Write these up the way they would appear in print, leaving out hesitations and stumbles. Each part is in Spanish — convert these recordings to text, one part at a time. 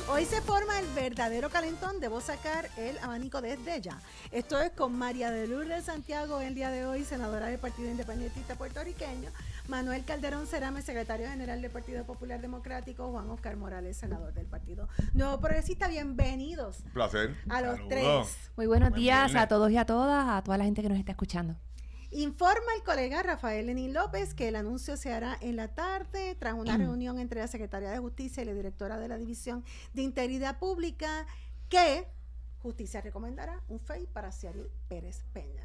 Hoy se forma el verdadero calentón. Debo sacar el abanico desde ya. Esto es con María de Lourdes Santiago el día de hoy, senadora del Partido Independentista Puertorriqueño, Manuel Calderón Cerame, secretario general del Partido Popular Democrático, Juan Oscar Morales, senador del Partido Nuevo Progresista. Bienvenidos. Placer. A los Saludos. tres. Muy buenos días viernes. a todos y a todas, a toda la gente que nos está escuchando. Informa el colega Rafael Lenín López que el anuncio se hará en la tarde tras una reunión entre la Secretaría de Justicia y la directora de la División de Integridad Pública, que Justicia recomendará un FEI para Ciary Pérez Peña.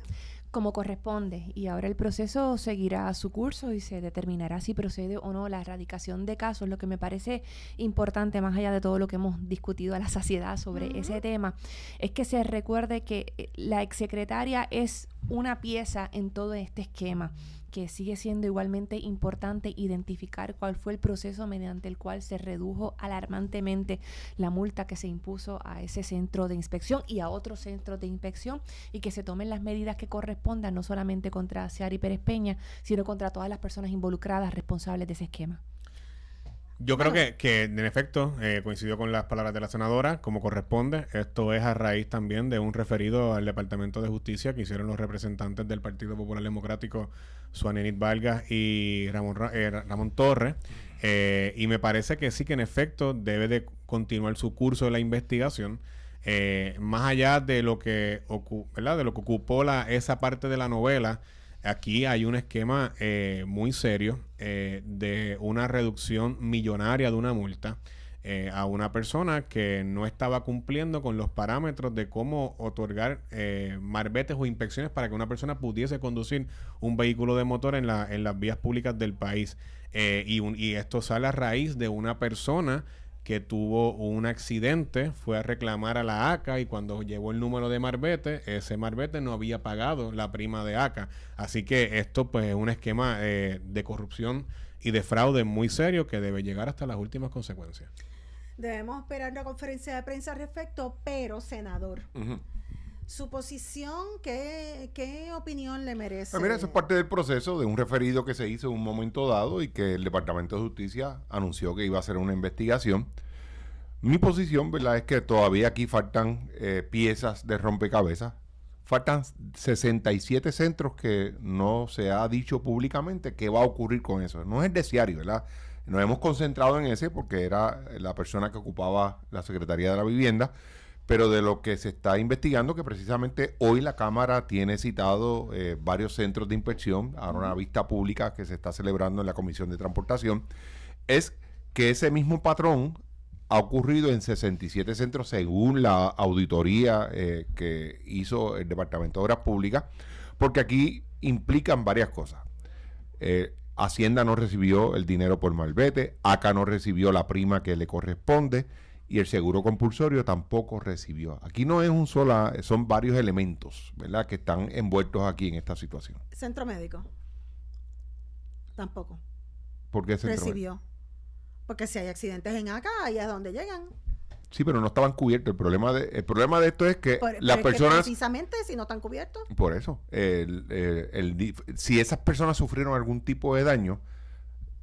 Como corresponde, y ahora el proceso seguirá su curso y se determinará si procede o no la erradicación de casos. Lo que me parece importante, más allá de todo lo que hemos discutido a la saciedad sobre ese tema, es que se recuerde que la exsecretaria es una pieza en todo este esquema, que sigue siendo igualmente importante identificar cuál fue el proceso mediante el cual se redujo alarmantemente la multa que se impuso a ese centro de inspección y a otros centros de inspección, y que se tomen las medidas que correspondan, no solamente contra Ciary Pérez Peña, sino contra todas las personas involucradas responsables de ese esquema. Yo creo que en efecto coincidió con las palabras de la senadora, como corresponde. Esto es a raíz también de un referido al Departamento de Justicia que hicieron los representantes del Partido Popular Democrático, Suanenit Vargas y Ramón Torres. Y me parece que sí, que en efecto debe de continuar su curso de la investigación. Más allá de lo que ¿verdad? De lo que ocupó esa parte de la novela. Aquí hay un esquema muy serio de una reducción millonaria de una multa a una persona que no estaba cumpliendo con los parámetros de cómo otorgar marbetes o inspecciones para que una persona pudiese conducir un vehículo de motor en las vías públicas del país. Y esto sale a raíz de una persona que tuvo un accidente, fue a reclamar a la ACA, y cuando llevó el número de marbete, ese marbete no había pagado la prima de ACA. Así que esto pues es un esquema de corrupción y de fraude muy serio que debe llegar hasta las últimas consecuencias. Debemos esperar una conferencia de prensa al respecto, pero, senador, su posición, ¿qué opinión le merece? Mira, eso es parte del proceso de un referido que se hizo en un momento dado y que el Departamento de Justicia anunció que iba a hacer una investigación. Mi posición, ¿verdad?, es que todavía aquí faltan piezas de rompecabezas. Faltan 67 centros que no se ha dicho públicamente qué va a ocurrir con eso. No es el de Ciary, ¿verdad? Nos hemos concentrado en ese porque era la persona que ocupaba la Secretaría de la Vivienda, pero de lo que se está investigando, que precisamente hoy la Cámara tiene citado varios centros de inspección a una vista pública que se está celebrando en la Comisión de Transportación, es que ese mismo patrón ha ocurrido en 67 centros según la auditoría que hizo el Departamento de Obras Públicas, porque aquí implican varias cosas. Hacienda no recibió el dinero por malvete, ACA no recibió la prima que le corresponde, y el seguro compulsorio tampoco recibió. Aquí no es un solo, son varios elementos, ¿verdad?, que están envueltos aquí en esta situación. Centro médico. Tampoco. ¿Por qué centro Recibió. Porque si hay accidentes en ACA, ahí es donde llegan. Sí, pero no estaban cubiertos. El problema de esto es que las es personas... que precisamente, si no están cubiertos. Por eso, si esas personas sufrieron algún tipo de daño,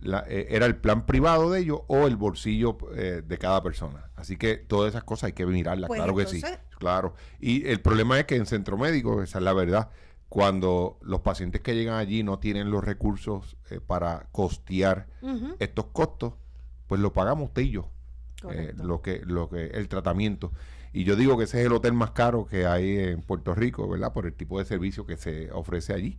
era el plan privado de ellos o el bolsillo de cada persona. Así que todas esas cosas hay que mirarlas, Pues claro entonces, que sí. Claro. Y el problema es que en centro médico, esa es la verdad, cuando los pacientes que llegan allí no tienen los recursos para costear estos costos, pues lo pagamos usted y yo. Lo que el tratamiento. Y yo digo que ese es el hotel más caro que hay en Puerto Rico, ¿verdad? Por el tipo de servicio que se ofrece allí.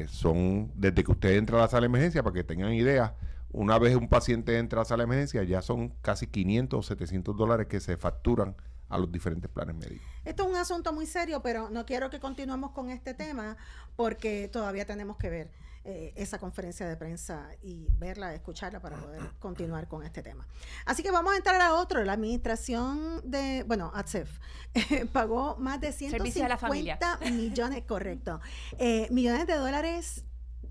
Son desde que usted entra a la sala de emergencia, para que tengan idea, una vez un paciente entra a la sala de emergencia, ya son casi 500 o 700 dólares que se facturan a los diferentes planes médicos. Esto es un asunto muy serio, pero no quiero que continuemos con este tema porque todavía tenemos que ver esa conferencia de prensa y verla, escucharla para poder continuar con este tema. Así que vamos a entrar a otro. La administración de, ATSEF pagó más de 150 millones, correcto, millones de dólares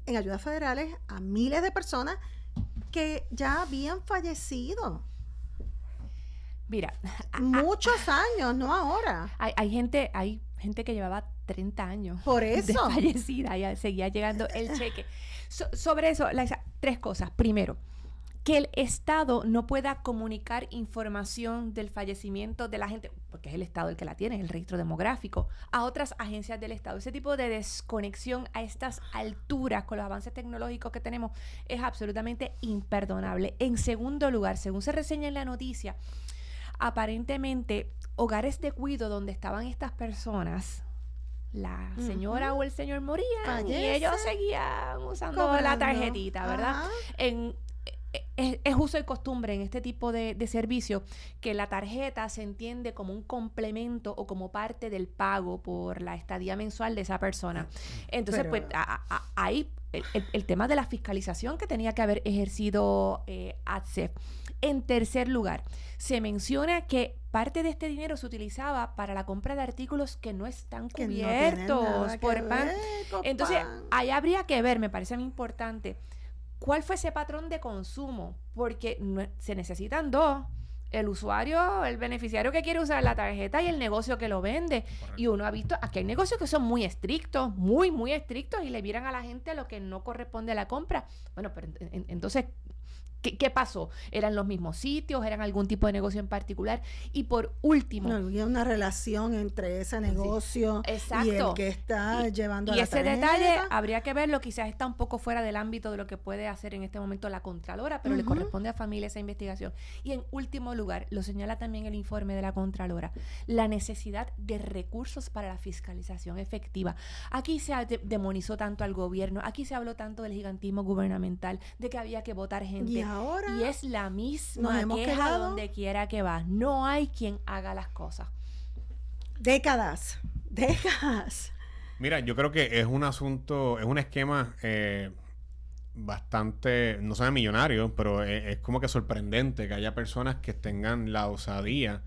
en ayudas federales a miles de personas que ya habían fallecido. Mira, muchos años, no ahora. Hay gente que llevaba 30 años por eso de fallecida, ya seguía llegando el cheque. Sobre eso, tres cosas. Primero, que el Estado no pueda comunicar información del fallecimiento de la gente, porque es el Estado el que la tiene, el registro demográfico, a otras agencias del Estado. Ese tipo de desconexión a estas alturas con los avances tecnológicos que tenemos es absolutamente imperdonable. En segundo lugar, según se reseña en la noticia, aparentemente hogares de cuidado donde estaban estas personas, la señora o el señor morían y ellos seguían usando la tarjetita, ¿verdad? Es uso y costumbre en este tipo de servicio que la tarjeta se entiende como un complemento o como parte del pago por la estadía mensual de esa persona. Entonces, pues ahí el tema de la fiscalización que tenía que haber ejercido ATSEF. En tercer lugar, se menciona que parte de este dinero se utilizaba para la compra de artículos que no están cubiertos por PAN. Entonces, ahí habría que ver, me parece muy importante, ¿cuál fue ese patrón de consumo? Porque se necesitan dos. El usuario, el beneficiario que quiere usar la tarjeta y el negocio que lo vende. Correcto. Y uno ha visto, aquí hay negocios que son muy estrictos, muy estrictos y le miran a la gente lo que no corresponde a la compra. Bueno, pero entonces, ¿qué pasó? ¿Eran los mismos sitios? ¿Eran algún tipo de negocio en particular? Y por último... No, había una relación entre ese negocio y el que está llevando a la tarjeta. Y ese detalle habría que verlo, quizás está un poco fuera del ámbito de lo que puede hacer en este momento la Contralora, pero le corresponde a familia esa investigación. Y en último lugar, lo señala también el informe de la Contralora, la necesidad de recursos para la fiscalización efectiva. Aquí se demonizó tanto al gobierno, aquí se habló tanto del gigantismo gubernamental, de que había que votar gente. Y es la misma queja donde quiera que va. No hay quien haga las cosas. Décadas. Mira, yo creo que es un asunto, es un esquema bastante, no sé, millonario, pero es como que sorprendente que haya personas que tengan la osadía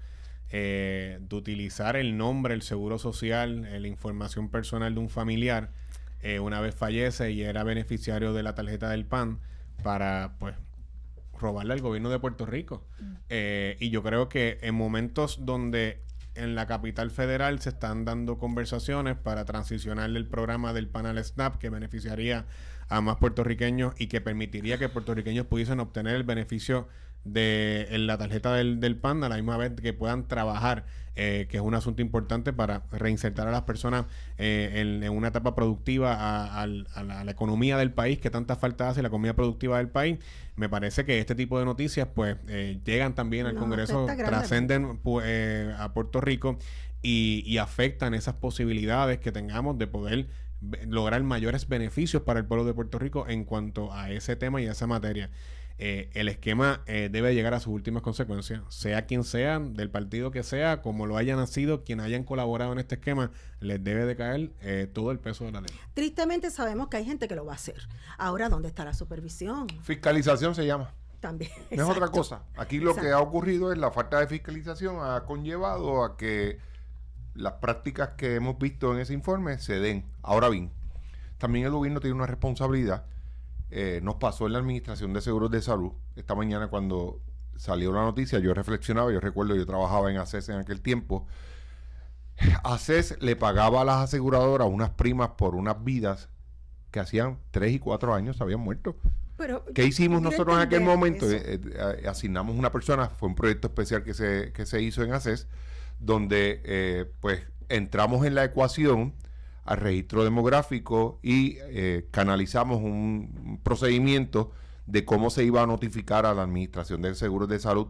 de utilizar el nombre, el seguro social, la información personal de un familiar una vez fallece y era beneficiario de la tarjeta del PAN para, pues, robarle al gobierno de Puerto Rico. Y yo creo que en momentos donde en la capital federal se están dando conversaciones para transicionar el programa del PAN al SNAP, que beneficiaría a más puertorriqueños y que permitiría que puertorriqueños pudiesen obtener el beneficio de la tarjeta del PAN a la misma vez que puedan trabajar, que es un asunto importante para reinsertar a las personas en una etapa productiva a la economía del país, que tanta falta hace la economía productiva del país. Me parece que este tipo de noticias pues llegan también al Congreso, trascenden a Puerto Rico y afectan esas posibilidades que tengamos de poder lograr mayores beneficios para el pueblo de Puerto Rico en cuanto a ese tema y a esa materia. El esquema debe llegar a sus últimas consecuencias, sea quien sea, del partido que sea, como lo haya nacido, quien hayan colaborado en este esquema, les debe de caer todo el peso de la ley. Tristemente sabemos que hay gente que lo va a hacer. Ahora, ¿dónde está la supervisión? Fiscalización se llama. También. No es otra cosa. Aquí lo que ha ocurrido es la falta de fiscalización ha conllevado a que las prácticas que hemos visto en ese informe se den. Ahora bien, también el gobierno tiene una responsabilidad. Nos pasó en la Administración de Seguros de Salud. Esta mañana cuando salió la noticia, yo reflexionaba, yo recuerdo, yo trabajaba en ACES en aquel tiempo. ACES le pagaba a las aseguradoras unas primas por unas vidas que hacían 3 y 4 años se habían muerto. Pero, ¿qué hicimos nosotros en aquel momento? Asignamos una persona, fue un proyecto especial que se hizo en ACES, donde pues entramos en la ecuación al registro demográfico y canalizamos un procedimiento de cómo se iba a notificar a la Administración de Seguros de Salud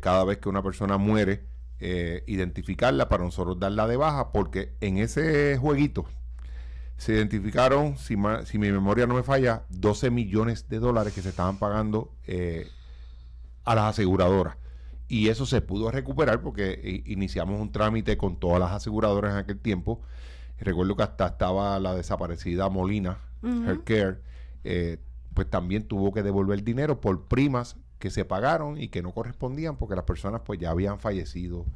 cada vez que una persona muere, identificarla para nosotros darla de baja, porque en ese jueguito se identificaron, si mi memoria no me falla, 12 millones de dólares que se estaban pagando a las aseguradoras. Y eso se pudo recuperar porque iniciamos un trámite con todas las aseguradoras en aquel tiempo. Recuerdo que hasta estaba la desaparecida Molina, Healthcare, pues también tuvo que devolver dinero por primas que se pagaron y que no correspondían porque las personas pues ya habían fallecido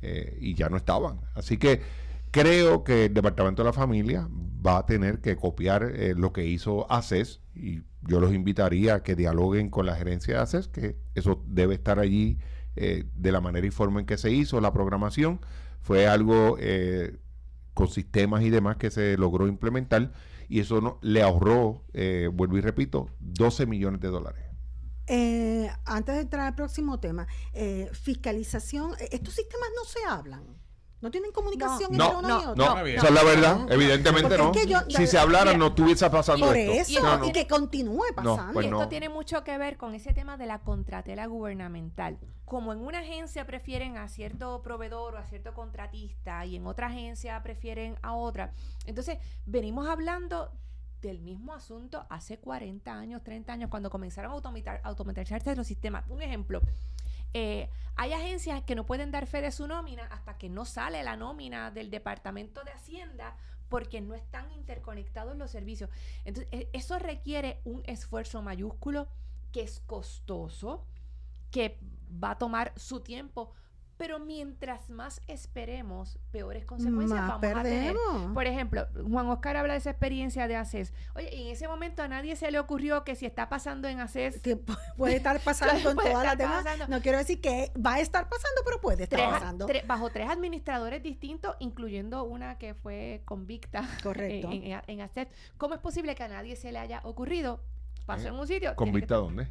y ya no estaban. Así que creo que el Departamento de la Familia va a tener que copiar lo que hizo ACES, y yo los invitaría a que dialoguen con la gerencia de ACES, que eso debe estar allí de la manera y forma en que se hizo la programación. Fue algo con sistemas y demás que se logró implementar, y eso le ahorró, vuelvo y repito, 12 millones de dólares. Antes de entrar al próximo tema, fiscalización, estos sistemas no se hablan. No tienen comunicación entre uno y otro. No, esa es la verdad. Evidentemente no. Es que Si se hablara, no estuviese pasando por esto. y que continúe pasando. pues y esto no. tiene mucho que ver con ese tema de la contratela gubernamental. Como en una agencia prefieren a cierto proveedor o a cierto contratista y en otra agencia prefieren a otra. Entonces, venimos hablando del mismo asunto hace 40 años, 30 años, cuando comenzaron a automatizarse los sistemas. Un ejemplo, hay agencias que no pueden dar fe de su nómina hasta que no sale la nómina del Departamento de Hacienda porque no están interconectados los servicios. Entonces, eso requiere un esfuerzo mayúsculo que es costoso, que va a tomar su tiempo, pero mientras más esperemos, peores consecuencias Más vamos a tener. perdemos. Por ejemplo, Juan Oscar habla de esa experiencia de ACES. Oye, y en ese momento a nadie se le ocurrió que si está pasando en ACES, Que puede estar pasando en Puede todas las estar demás. pasando. No quiero decir que va a estar pasando, pero puede estar pasando. bajo 3 administradores distintos, incluyendo una que fue convicta Correcto. en ACES, ¿cómo es posible que a nadie se le haya ocurrido? Pasó en un sitio. tiene ¿Convicta que- dónde?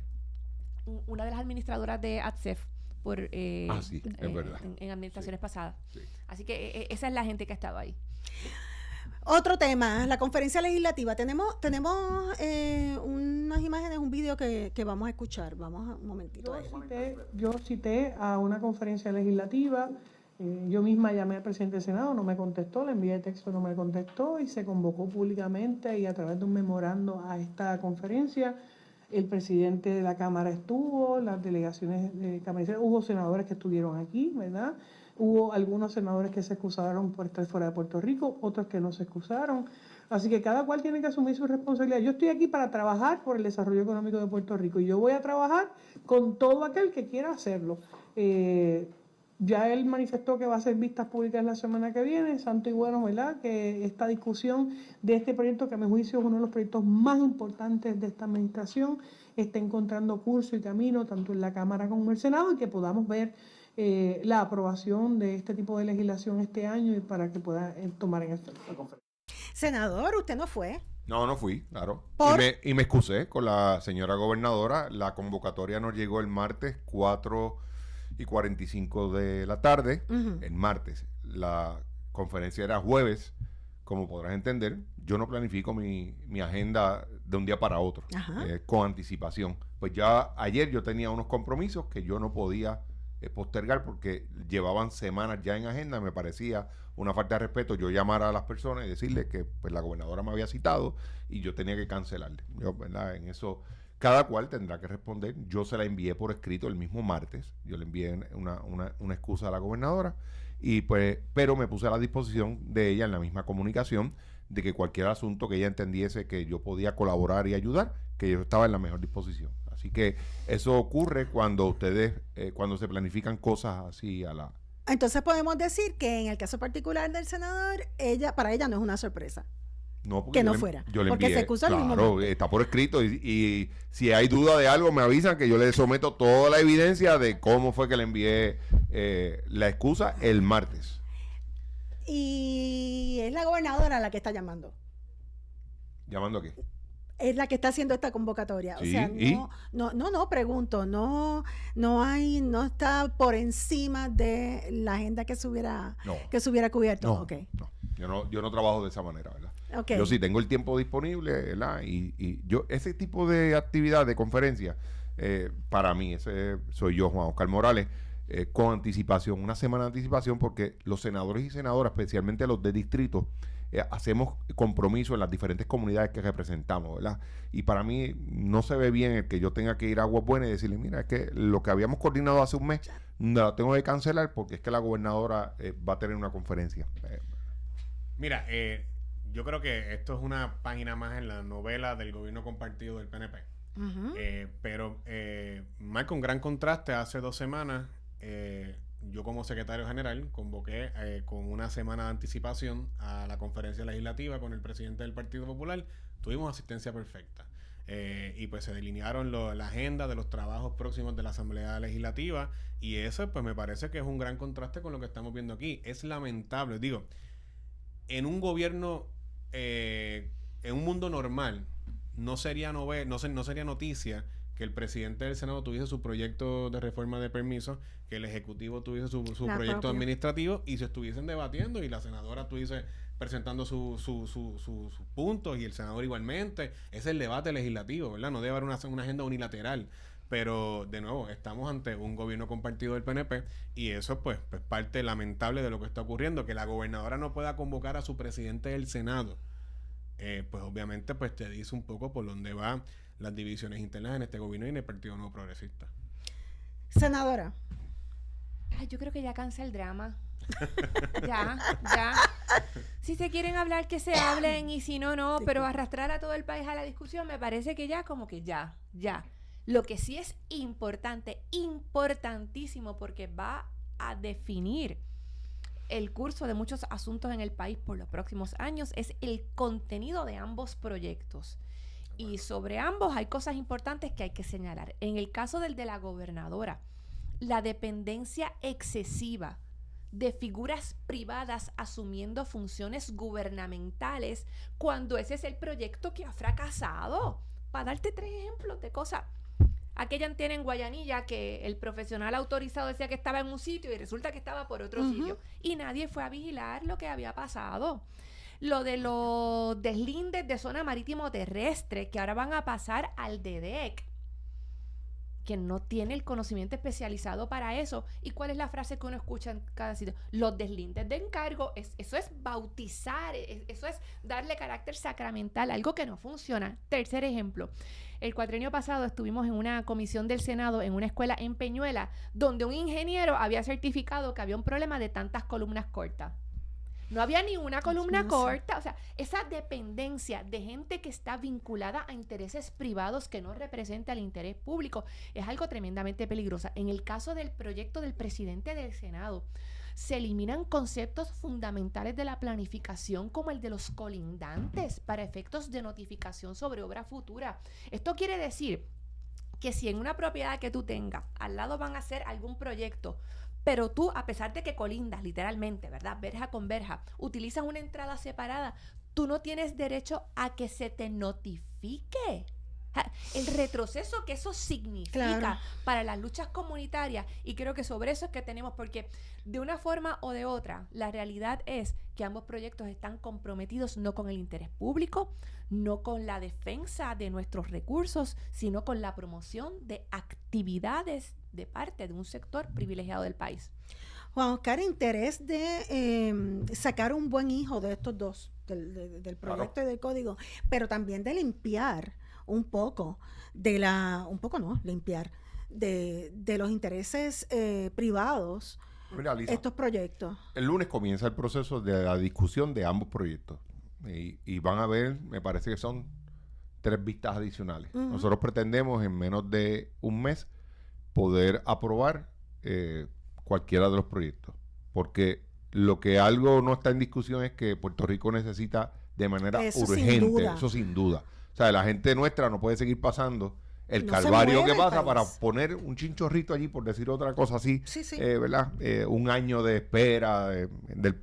Una de las administradoras de ATSEF por Sí, es verdad. en administraciones pasadas. Sí. Así que esa es la gente que ha estado ahí. Otro tema, la conferencia legislativa. Tenemos unas imágenes, un vídeo que vamos a escuchar. Vamos a un momentito. Yo cité a una conferencia legislativa, yo misma llamé al presidente del Senado, no me contestó, le envié texto, no me contestó y se convocó públicamente y a través de un memorando a esta conferencia. El presidente de la Cámara estuvo, las delegaciones de Cámara, hubo senadores que estuvieron aquí, ¿verdad? Hubo algunos senadores que se excusaron por estar fuera de Puerto Rico, otros que no se excusaron. Así que cada cual tiene que asumir su responsabilidad. Yo estoy aquí para trabajar por el desarrollo económico de Puerto Rico y yo voy a trabajar con todo aquel que quiera hacerlo. Ya él manifestó que va a hacer vistas públicas la semana que viene, santo y bueno, ¿verdad? Que esta discusión de este proyecto, que a mi juicio es uno de los proyectos más importantes de esta administración, esté encontrando curso y camino tanto en la Cámara como en el Senado y que podamos ver la aprobación de este tipo de legislación este año y para que pueda tomar en efecto la conferencia. Senador, usted no fue. No fui, claro. ¿Por? Y me excusé con la señora gobernadora. La convocatoria nos llegó el martes 4:45 de la tarde. Ujú. El martes. La conferencia era jueves. Como podrás entender, yo no planifico mi agenda de un día para otro, Ajá. con anticipación. Pues ya ayer yo tenía unos compromisos que yo no podía postergar porque llevaban semanas ya en agenda. Me parecía una falta de respeto yo llamar a las personas y decirles que pues la gobernadora me había citado y yo tenía que cancelarle. Yo, ¿verdad? En eso cada cual tendrá que responder. Yo se la envié por escrito el mismo martes. Yo le envié una excusa a la gobernadora y pues, pero me puse a la disposición de ella en la misma comunicación de que cualquier asunto que ella entendiese que yo podía colaborar y ayudar, que yo estaba en la mejor disposición. Así que eso ocurre cuando ustedes, cuando se planifican cosas así a la... Entonces podemos decir que en el caso particular del senador, para ella no es una sorpresa. No, porque Que no yo fuera, yo le porque envié, se excusó al mismo claro, momento. está por escrito y si hay duda de algo me avisan que yo le someto toda la evidencia de cómo fue que le envié la excusa el martes. Y es la gobernadora la que está llamando. ¿Llamando aquí? Es la que está haciendo esta convocatoria. Sí, O sea, ¿y? pregunto, no está por encima de la agenda que se hubiera cubierto. No, Ok. no. Yo no trabajo de esa manera, ¿verdad? Ok. Yo sí tengo el tiempo disponible, ¿verdad? Y yo, ese tipo de actividad, de conferencia, para mí, ese soy yo, Juan Oscar Morales, con anticipación, una semana de anticipación, porque los senadores y senadoras, especialmente los de distrito, hacemos compromiso en las diferentes comunidades que representamos, ¿verdad? Y para mí no se ve bien el que yo tenga que ir a Aguas Buenas y decirle, mira, es que lo que habíamos coordinado hace un mes, lo tengo que cancelar porque es que la gobernadora va a tener una conferencia. Mira, yo creo que esto es una página más en la novela del gobierno compartido del PNP. Ujú. Pero marca un gran contraste. Hace 2 semanas, yo como secretario general convoqué con una semana de anticipación a la conferencia legislativa con el presidente del Partido Popular. Tuvimos asistencia perfecta. Y pues se delinearon la agenda de los trabajos próximos de la Asamblea Legislativa. Y eso pues me parece que es un gran contraste con lo que estamos viendo aquí. Es lamentable, digo, en un gobierno, en un mundo normal, no sería noticia que el presidente del Senado tuviese su proyecto de reforma de permisos, que el Ejecutivo tuviese su proyecto administrativo y se estuviesen debatiendo y la senadora tuviese presentando sus puntos y el senador igualmente. Ese es el debate legislativo, ¿verdad? No debe haber una agenda unilateral. Pero, de nuevo, estamos ante un gobierno compartido del PNP y eso, pues parte lamentable de lo que está ocurriendo. Que la gobernadora no pueda convocar a su presidente del Senado, pues obviamente pues te dice un poco por dónde van las divisiones internas en este gobierno y en el Partido Nuevo Progresista. Senadora. Ay, yo creo que ya cansa el drama. Ya. Si se quieren hablar, que se hablen y si no, no. Pero arrastrar a todo el país a la discusión me parece que ya como que ya. Lo que sí es importante, importantísimo, porque va a definir el curso de muchos asuntos en el país por los próximos años, es el contenido de ambos proyectos. Y sobre ambos hay cosas importantes que hay que señalar. En el caso del de la gobernadora, la dependencia excesiva de figuras privadas asumiendo funciones gubernamentales cuando ese es el proyecto que ha fracasado. Para darte 3 ejemplos de cosas. Aquella antena en Guayanilla que el profesional autorizado decía que estaba en un sitio y resulta que estaba por otro sitio. Y nadie fue a vigilar lo que había pasado. Lo de los deslindes de zona marítimo terrestre que ahora van a pasar al DEDEC, que no tiene el conocimiento especializado para eso. ¿Y cuál es la frase que uno escucha en cada sitio? Los deslindes de encargo. Eso es bautizar, eso es darle carácter sacramental, algo que no funciona. Tercer ejemplo. El cuatrienio pasado estuvimos en una comisión del Senado en una escuela en Peñuela, donde un ingeniero había certificado que había un problema de tantas columnas cortas. No había ni una columna corta. O sea, esa dependencia de gente que está vinculada a intereses privados que no representa el interés público es algo tremendamente peligroso. En el caso del proyecto del presidente del Senado, se eliminan conceptos fundamentales de la planificación como el de los colindantes para efectos de notificación sobre obra futura. Esto quiere decir que si en una propiedad que tú tengas, al lado van a hacer algún proyecto, pero tú, a pesar de que colindas literalmente, ¿verdad? Verja con verja, utilizas una entrada separada, tú no tienes derecho a que se te notifique. El retroceso que eso significa para las luchas comunitarias, y creo que sobre eso es que tenemos, porque de una forma o de otra, la realidad es que ambos proyectos están comprometidos no con el interés público, no con la defensa de nuestros recursos, sino con la promoción de actividades de parte de un sector privilegiado del país. Juan Oscar, interés de sacar un buen hijo de estos dos, del proyecto y del código, pero también de limpiar un poco de los intereses privados. Mira, Lisa, estos proyectos. El lunes comienza el proceso de la discusión de ambos proyectos y van a ver, me parece que son 3 vistas adicionales. Nosotros pretendemos en menos de un mes poder aprobar cualquiera de los proyectos, porque lo que algo no está en discusión es que Puerto Rico necesita de manera urgente, eso sin duda. O sea, la gente nuestra no puede seguir pasando el calvario que pasa para poner un chinchorrito allí, por decir otra cosa así, ¿verdad? Un año de espera del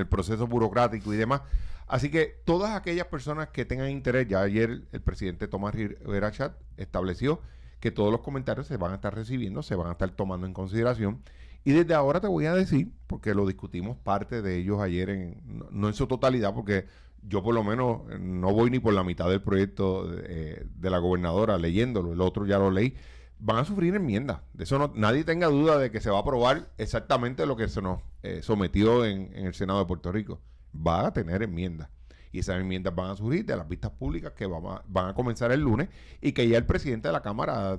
proceso burocrático y demás. Así que todas aquellas personas que tengan interés, ya ayer el presidente Tomás Rivera Chat estableció que todos los comentarios se van a estar recibiendo, se van a estar tomando en consideración. Y desde ahora te voy a decir, porque lo discutimos parte de ellos ayer, no en su totalidad, porque yo por lo menos no voy ni por la mitad del proyecto de la gobernadora leyéndolo, el otro ya lo leí. Van a sufrir enmiendas. De eso nadie tenga duda de que se va a aprobar exactamente lo que se nos sometió en el Senado de Puerto Rico. Va a tener enmiendas. Y esas enmiendas van a surgir de las vistas públicas que van a comenzar el lunes y que ya el presidente de la Cámara ha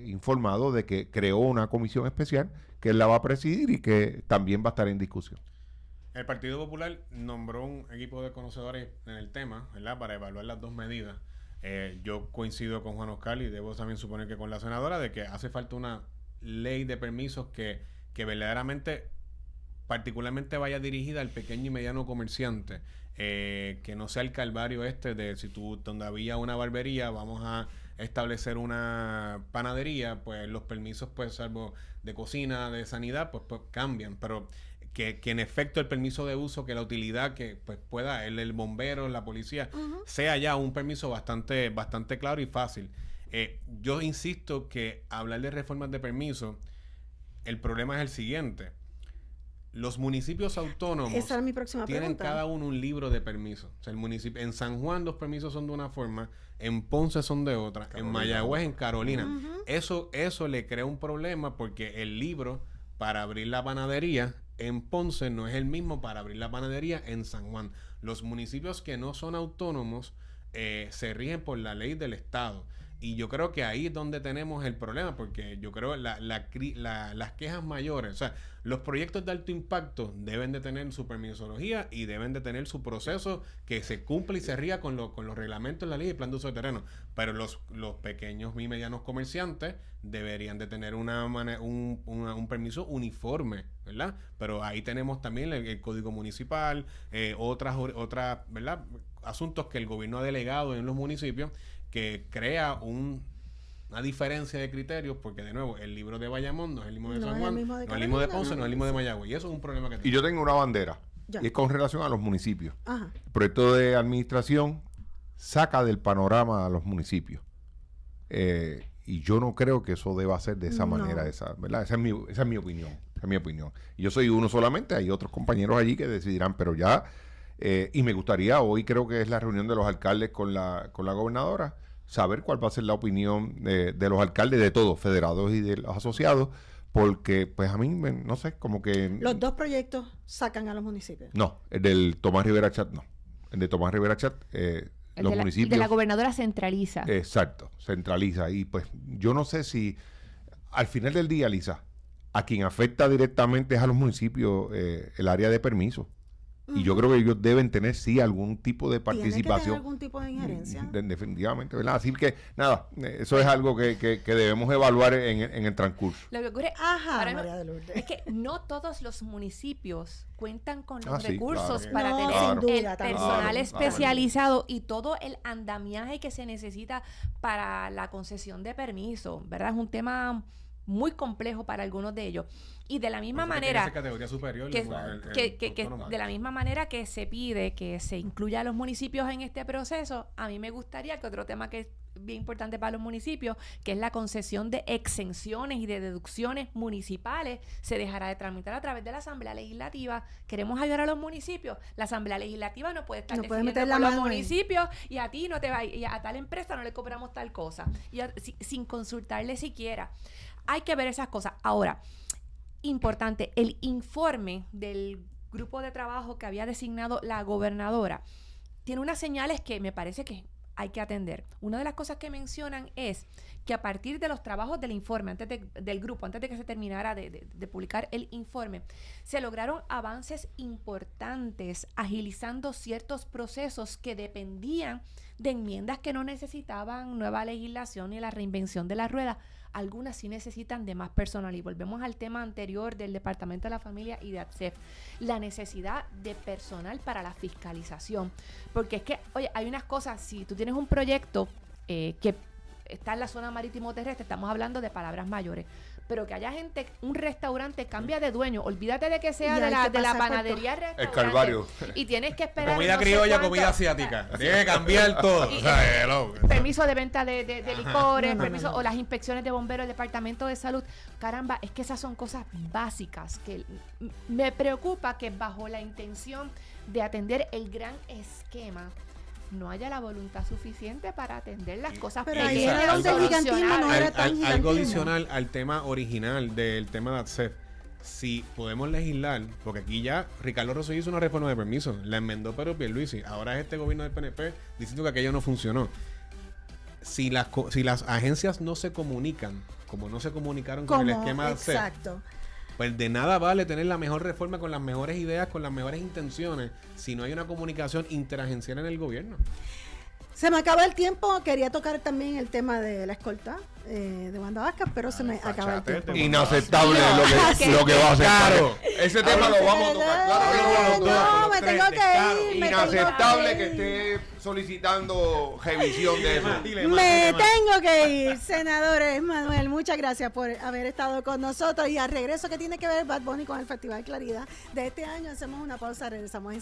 informado de que creó una comisión especial que él la va a presidir y que también va a estar en discusión. El Partido Popular nombró un equipo de conocedores en el tema, ¿verdad?, para evaluar las 2 medidas. Yo coincido con Juan Oscar y debo también suponer que con la senadora de que hace falta una ley de permisos que verdaderamente particularmente vaya dirigida al pequeño y mediano comerciante, que no sea el calvario de si tú donde había una barbería vamos a establecer una panadería, pues los permisos, pues salvo de cocina, de sanidad, pues cambian, pero que en efecto el permiso de uso, que la utilidad que pues pueda el bombero, la policía, sea ya un permiso bastante claro y fácil. Yo insisto que hablar de reformas de permiso, el problema es el siguiente. Los municipios autónomos Esa era mi próxima tienen pregunta. cada uno un libro de permisos. O sea, el municipio, en San Juan los permisos son de una forma, en Ponce son de otra, en Mayagüez, en Carolina. Eso le crea un problema porque el libro para abrir la panadería en Ponce no es el mismo para abrir la panadería en San Juan. Los municipios que no son autónomos se rigen por la ley del Estado. Y yo creo que ahí es donde tenemos el problema, porque yo creo las quejas mayores, o sea, los proyectos de alto impacto deben de tener su permisología y deben de tener su proceso que se cumple y se ría con los reglamentos de la ley y el plan de uso de terreno. Pero los pequeños y medianos comerciantes deberían de tener un permiso uniforme, ¿verdad? Pero ahí tenemos también el Código Municipal, otras, ¿verdad? Asuntos que el gobierno ha delegado en los municipios, que crea una diferencia de criterios, porque de nuevo, el libro de Bayamón no es el mismo de San Juan, no es el mismo de Ponce, no es el mismo de Mayagüez, y eso es un problema que Y tenemos. yo tengo una bandera, Ya. y es con relación a los municipios. Ajá. El proyecto de administración saca del panorama a los municipios. Y yo no creo que eso deba ser de esa No. manera, ¿verdad? Esa es mi opinión. Esa es mi opinión. Y yo soy uno solamente, hay otros compañeros allí que decidirán, pero ya, y me gustaría, hoy creo que es la reunión de los alcaldes con la gobernadora, saber cuál va a ser la opinión de los alcaldes, de todos, federados y de los asociados, porque pues a mí, no sé, como que... Los dos proyectos sacan a los municipios. No, el del Tomás Rivera Chat no. El de Tomás Rivera Chat, los municipios... de la gobernadora centraliza. Exacto, centraliza. Y pues yo no sé si al final del día, Lisa, a quien afecta directamente es a los municipios el área de permiso. Y yo creo que ellos deben tener, sí, algún tipo de Tiene que tener participación. algún tipo de injerencia. Definitivamente, ¿verdad? Así que, nada, eso es algo que debemos evaluar en el transcurso. Lo que ocurre Ajá, para María de Lourdes. es que no todos los municipios cuentan con los Ah, sí, recursos claro. para No, tener sin el duda, personal claro. especializado y todo el andamiaje que se necesita para la concesión de permiso, ¿verdad? Es un tema muy complejo para algunos de ellos. Y de la misma Por eso que manera... tiene esa categoría superior, que, el autónomo. de la misma manera que se pide que se incluya a los municipios en este proceso, a mí me gustaría que otro tema que es bien importante para los municipios, que es la concesión de exenciones y de deducciones municipales, se dejará de tramitar a través de la Asamblea Legislativa. Queremos ayudar a los municipios. La Asamblea Legislativa no puede estar No puede decidiendo meter la por los mano ahí. municipios y a ti no te va, y a tal empresa no le cobramos tal cosa, sin consultarle siquiera. Hay que ver esas cosas. Ahora, importante, el informe del grupo de trabajo que había designado la gobernadora tiene unas señales que me parece que hay que atender. Una de las cosas que mencionan es que a partir de los trabajos del informe, del grupo, antes de que se terminara de publicar el informe, se lograron avances importantes agilizando ciertos procesos que dependían de enmiendas que no necesitaban nueva legislación ni la reinvención de la rueda. Algunas sí necesitan de más personal. Y volvemos al tema anterior del Departamento de la Familia y de ATSEF. La necesidad de personal para la fiscalización. Porque es que, oye, hay unas cosas, si tú tienes un proyecto que está en la zona marítimo terrestre, estamos hablando de palabras mayores. Pero que haya gente, un restaurante cambia de dueño, olvídate de que sea Y de hay la que pasar por panadería al restaurante. El calvario. Y tienes que esperar Comida no sé criolla, cuánto, comida asiática. Tiene que cambiar todo. Y- O sea, hello. permiso de venta de licores, No, permiso no. o las inspecciones de bomberos, el departamento de salud. Caramba, es que esas son cosas básicas que me preocupa que bajo la intención de atender el gran esquema no haya la voluntad suficiente para atender las cosas Pero ahí pequeñas era donde el gigantismo no solucionables. era tan Algo gigantismo. adicional al tema original del tema de ATSEF. Si podemos legislar, porque aquí ya Ricardo Rosselló hizo una reforma de permiso, la enmendó Pedro Pierluisi, ahora es este gobierno del PNP diciendo que aquello no funcionó. Si las agencias no se comunican, como no se comunicaron con el esquema de ATSEF, exacto. pues de nada vale tener la mejor reforma con las mejores ideas, con las mejores intenciones, si no hay una comunicación interagencial en el gobierno. Se me acaba el tiempo. Quería tocar también el tema de la escolta de Wanda Vázquez, pero se me acaba el tiempo. Inaceptable Sí. lo que va a hacer. Claro. Ese tema lo vamos a tocar. Claro que lo vamos a tocar. No, me tengo que ir. Inaceptable que esté solicitando revisión de eso. Me tengo que ir, senadores. Manuel, muchas gracias por haber estado con nosotros. Y al regreso, que tiene que ver Bad Bunny con el Festival Claridad de este año, hacemos una pausa, regresamos en